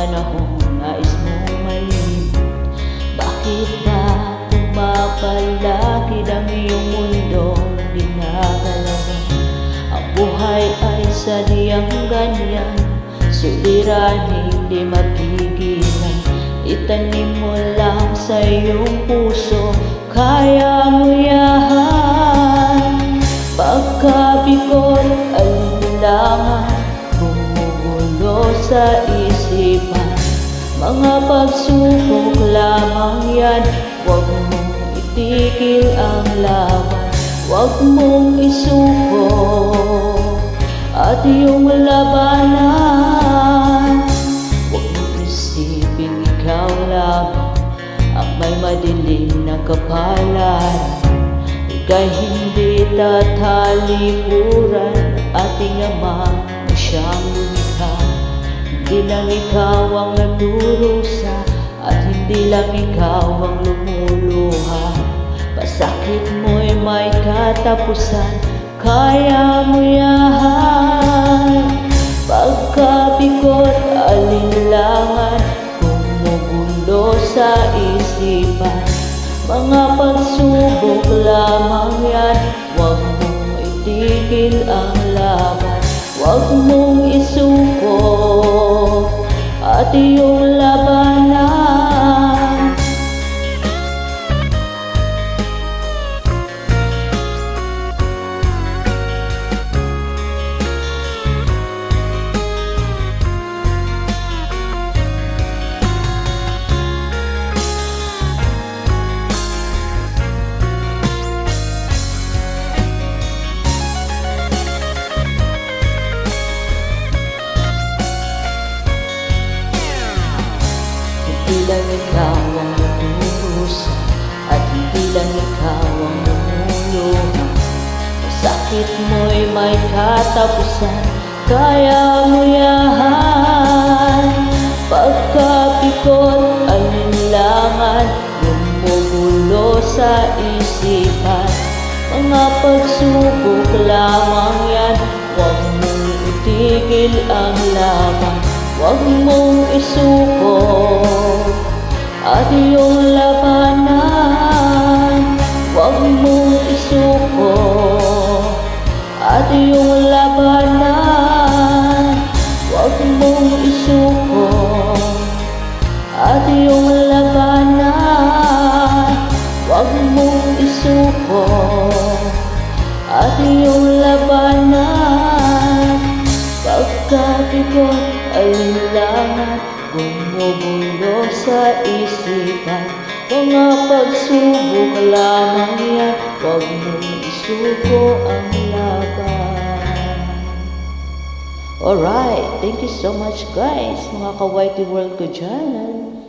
panahong nais mong malimot? Bakit ba pumapalakid ang iyong mundong ginagalawan? Ang buhay ay sadyang ganyan, suliranin hindi mapigilan. Itanim mo lang sa iyong puso, kaya mo yan. Pagkabikot, alinlangan, bumubulo sa isipan. Mga pagsubok lamang yan, huwag mong itigil ang laban. Huwag mong isuko at iyong labanan. Huwag mong isipin ikaw lamang ang may madilim na kapalaran. Ika'y hindi tatalikuran, ating Ama mo siyang lumikha. Hindi lang ikaw ang nagdurusa, at hindi lang ikaw ang lumuluha. Pasakit mo'y may katapusan, kaya mo yan. Pagkabikot, alinlangan, gumugulo sa isipan. Mga pagsubok lamang yan, huwag mong itigil ang laban. Huwag mong isuko at iyong labanan. Hindi lang ikaw ang nagdurusa, at hindi lang ikaw ang lumuluha. Masakit mo'y may katapusan, kaya mo yan. Pagkabikot, alinlangan, gumugulo sa isipan. Mga pagsubok lamang yan, huwag mong itigil ang laban. Huwag mong isuko at iyong labanan. Huwag mong isuko at iyong labanan. Huwag mong isuko at iyong labanan. Huwag mong isuko at iyong labanan. Pagkabikot, alinlangan, gumugulo sa isipan. Mga pagsubok lamang yan, huwag mong isuko ang laban. Alright, thank you so much guys, mga ka-YT World ko dyan.